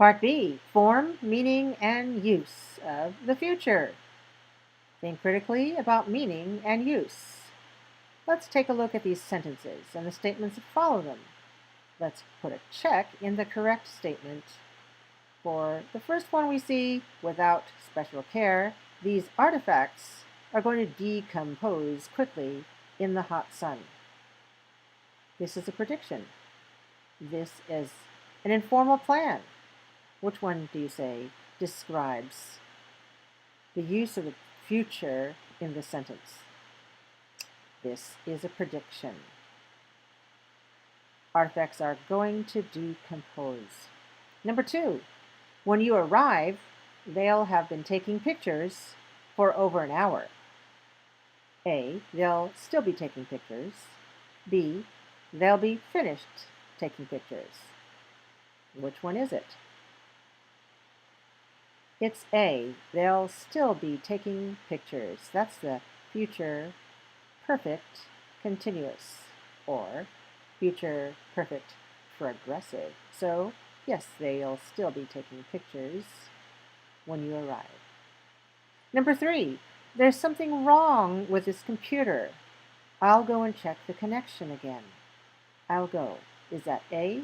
Part B, form, meaning, and use of the future. Think critically about meaning and use. Let's take a look at these sentences and the statements that follow them. Let's put a check in the correct statement. For the first one we see, without special care, these artifacts are going to decompose quickly in the hot sun. This is a prediction. This is an informal plan. Which one do you say describes the use of the future in the sentence? This is a prediction. Artifacts are going to decompose. Number 2, when you arrive, they'll have been taking pictures for over an hour. A, they'll still be taking pictures. B, they'll be finished taking pictures. Which one is it? It's A, they'll still be taking pictures. That's the future perfect continuous, or future perfect progressive. So, yes, they'll still be taking pictures when you arrive. Number 3, there's something wrong with this computer. I'll go and check the connection again. I'll go. Is that A,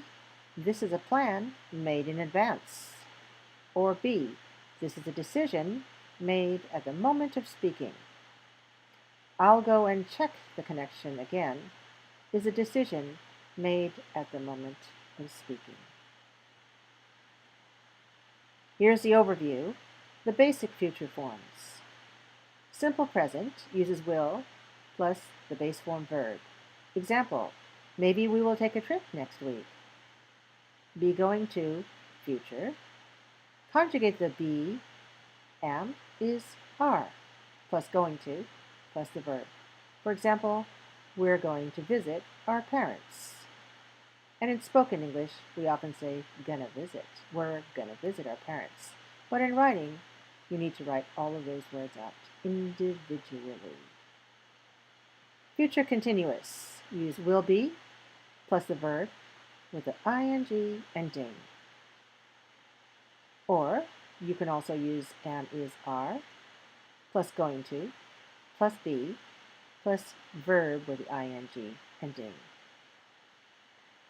this is a plan made in advance? Or B, this is a decision made at the moment of speaking? I'll go and check the connection again is a decision made at the moment of speaking. Here's the overview, the basic future forms. Simple present uses will plus the base form verb. Example, maybe we will take a trip next week. Be going to, future. Conjugate the be, am, is, are, plus going to, plus the verb. For example, we're going to visit our parents. And in spoken English, we often say gonna visit. We're gonna visit our parents. But in writing, you need to write all of those words out individually. Future continuous. Use will be plus the verb with the ing ending. Or you can also use am, is, are, plus going to, plus be, plus verb with the ing ending.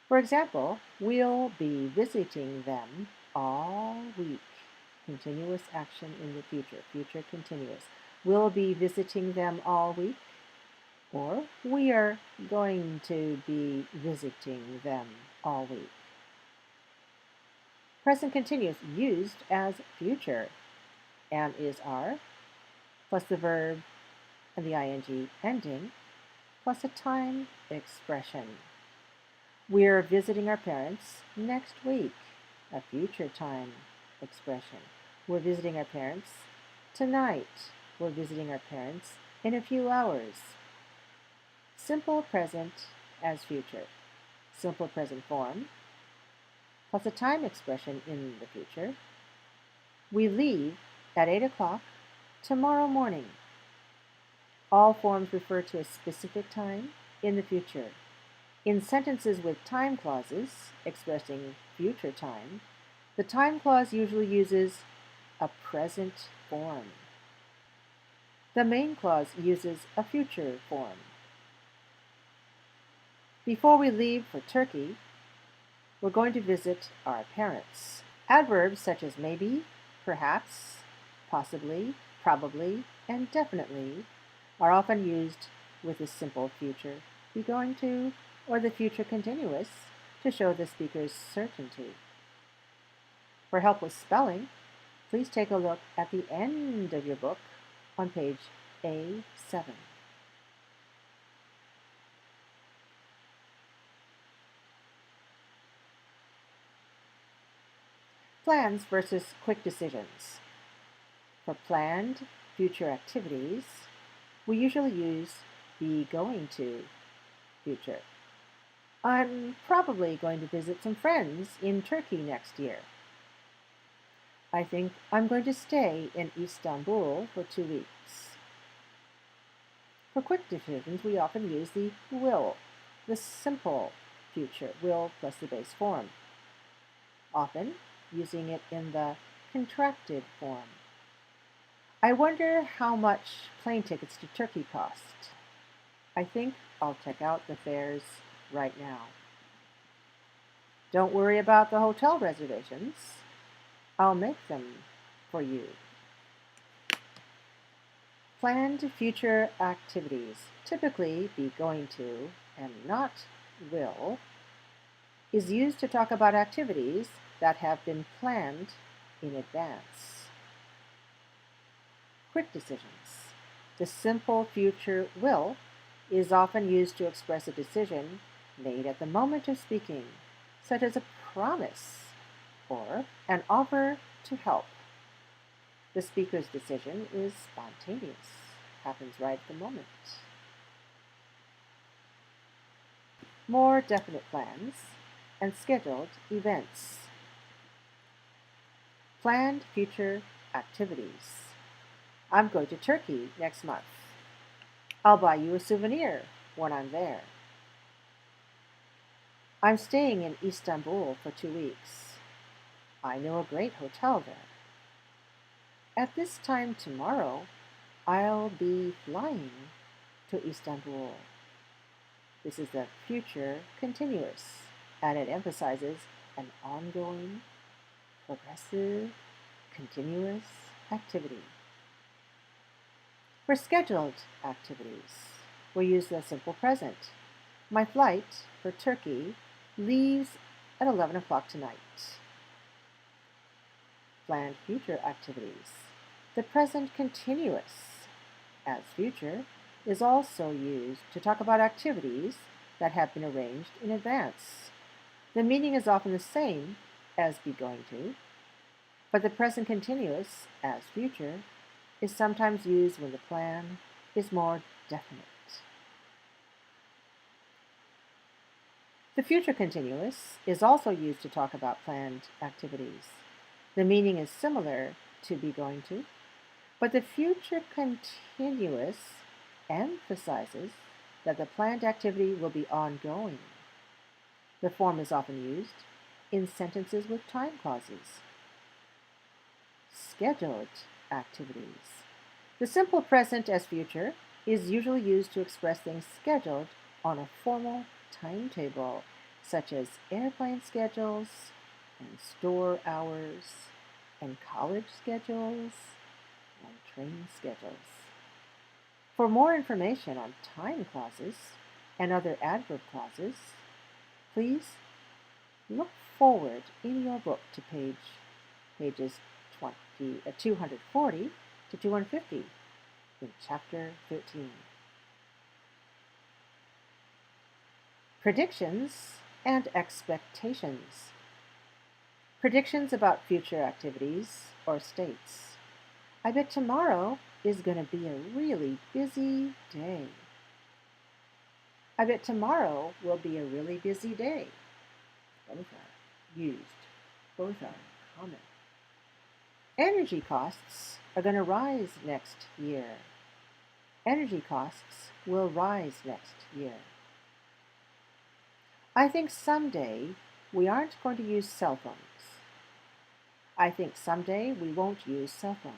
For example, we'll be visiting them all week. Continuous action in the future, future continuous. We'll be visiting them all week, or we are going to be visiting them all week. Present continuous used as future. Am, is, are, plus the verb and the ing ending, plus a time expression. We're visiting our parents next week, a future time expression. We're visiting our parents tonight. We're visiting our parents in a few hours. Simple present as future. Simple present form, plus a time expression in the future. We leave at 8 o'clock tomorrow morning. All forms refer to a specific time in the future. In sentences with time clauses expressing future time, the time clause usually uses a present form. The main clause uses a future form. Before we leave for Turkey, we're going to visit our parents. Adverbs such as maybe, perhaps, possibly, probably, and definitely are often used with the simple future, be going to, or the future continuous to show the speaker's certainty. For help with spelling, please take a look at the end of your book on page A7. Plans versus quick decisions. For planned future activities, we usually use be going to future. I'm probably going to visit some friends in Turkey next year. I think I'm going to stay in Istanbul for 2 weeks. For quick decisions, we often use the will, the simple future, will plus the base form. Often, using it in the contracted form. I wonder how much plane tickets to Turkey cost. I think I'll check out the fares right now. Don't worry about the hotel reservations. I'll make them for you. Planned future activities, typically be going to and not will, is used to talk about activities that have been planned in advance. Quick decisions. The simple future will is often used to express a decision made at the moment of speaking, such as a promise or an offer to help. The speaker's decision is spontaneous, happens right at the moment. More definite plans and scheduled events. Planned future activities. I'm going to Turkey next month. I'll buy you a souvenir when I'm there. I'm staying in Istanbul for 2 weeks. I know a great hotel there. At this time tomorrow, I'll be flying to Istanbul. This is the future continuous, and it emphasizes an ongoing, progressive, continuous activity. For scheduled activities, we use the simple present. My flight for Turkey leaves at 11 o'clock tonight. Planned future activities. The present continuous, as future, is also used to talk about activities that have been arranged in advance. The meaning is often the same as be going to, but the present continuous, as future, is sometimes used when the plan is more definite. The future continuous is also used to talk about planned activities. The meaning is similar to be going to, but the future continuous emphasizes that the planned activity will be ongoing. The form is often used in sentences with time clauses. Scheduled activities. The simple present as future is usually used to express things scheduled on a formal timetable, such as airplane schedules and store hours and college schedules and train schedules. For more information on time clauses and other adverb clauses, please look forward in your book to pages 240 to 250 in Chapter 13. Predictions and expectations. Predictions about future activities or states. I bet tomorrow is going to be a really busy day. I bet tomorrow will be a really busy day. Both are used. Both are common. Energy costs are going to rise next year. Energy costs will rise next year. I think someday we aren't going to use cell phones. I think someday we won't use cell phones.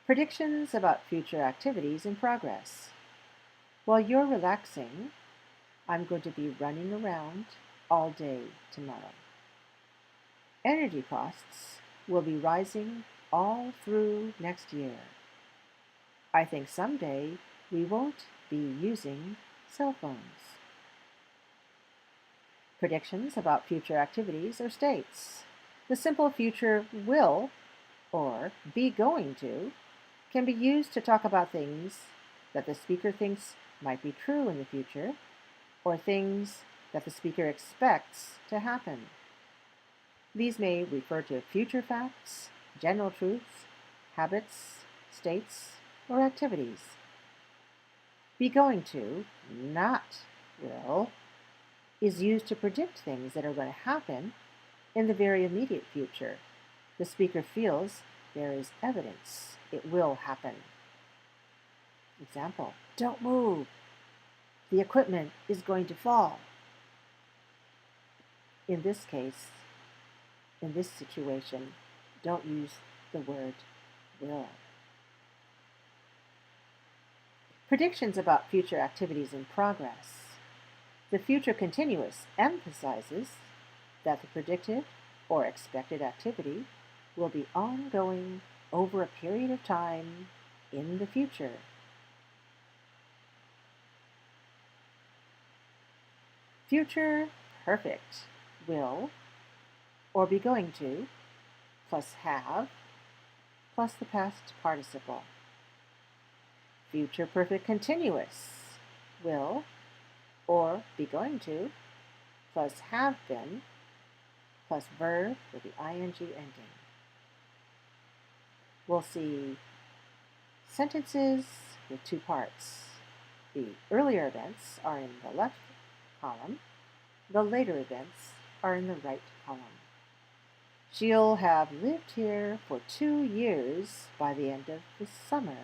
Predictions about future activities in progress. While you're relaxing, I'm going to be running around all day tomorrow. Energy costs will be rising all through next year. I think someday we won't be using cell phones. Predictions about future activities or states. The simple future will or be going to can be used to talk about things that the speaker thinks might be true in the future or things that the speaker expects to happen. These may refer to future facts, general truths, habits, states, or activities. Be going to, not will, is used to predict things that are going to happen in the very immediate future. The speaker feels there is evidence it will happen. Example, don't move. The equipment is going to fall. in this case, in this situation, don't use the word will. Predictions about future activities in progress. The future continuous emphasizes that the predicted or expected activity will be ongoing over a period of time in the future. Future perfect will or be going to plus have plus the past participle. Future perfect continuous will or be going to plus have been plus verb with the ing ending. We'll see sentences with two parts. The earlier events are in the left column. The later events are in the right column. She'll have lived here for 2 years by the end of the summer.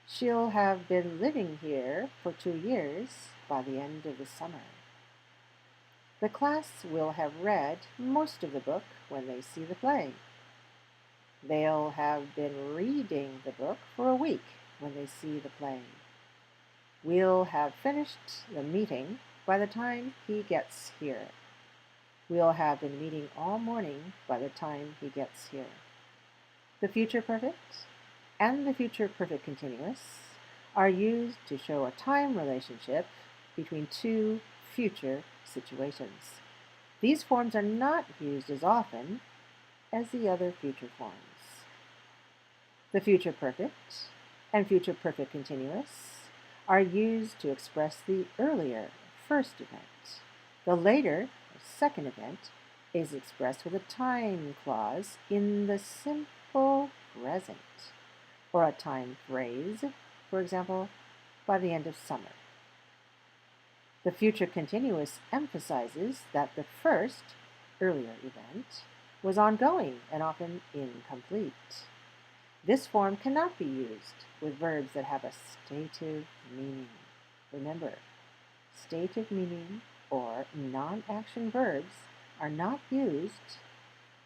She'll have been living here for 2 years by the end of the summer. The class will have read most of the book when they see the play. They'll have been reading the book for a week when they see the play. We'll have finished the meeting by the time he gets here. We'll have been meeting all morning by the time he gets here. The future perfect and the future perfect continuous are used to show a time relationship between two future situations. These forms are not used as often as the other future forms. The future perfect and future perfect continuous are used to express the earlier first event. The later second event is expressed with a time clause in the simple present, or a time phrase, for example, by the end of summer. The future continuous emphasizes that the first, earlier event was ongoing and often incomplete. This form cannot be used with verbs that have a stative meaning. Remember, stative meaning or non-action verbs are not used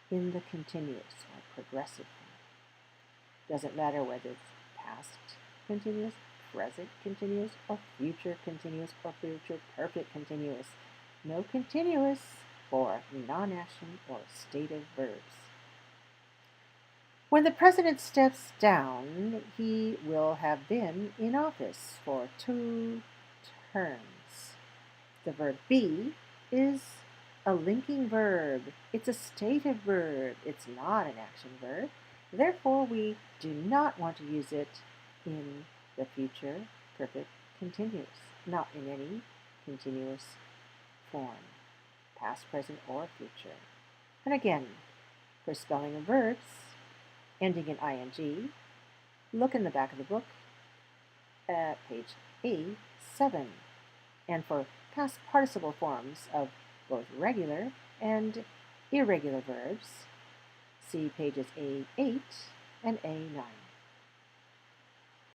in the continuous or progressive form. Doesn't matter whether it's past continuous, present continuous, or future continuous, or future perfect continuous. No continuous for non-action or stative verbs. When the president steps down, he will have been in office for 2 terms. The verb be is a linking verb. It's a stative verb. It's not an action verb. Therefore, we do not want to use it in the future perfect continuous, not in any continuous form, past, present, or future. And again, for spelling of verbs ending in ing, look in the back of the book at page A7. And for past participle forms of both regular and irregular verbs, see pages A8 and A9.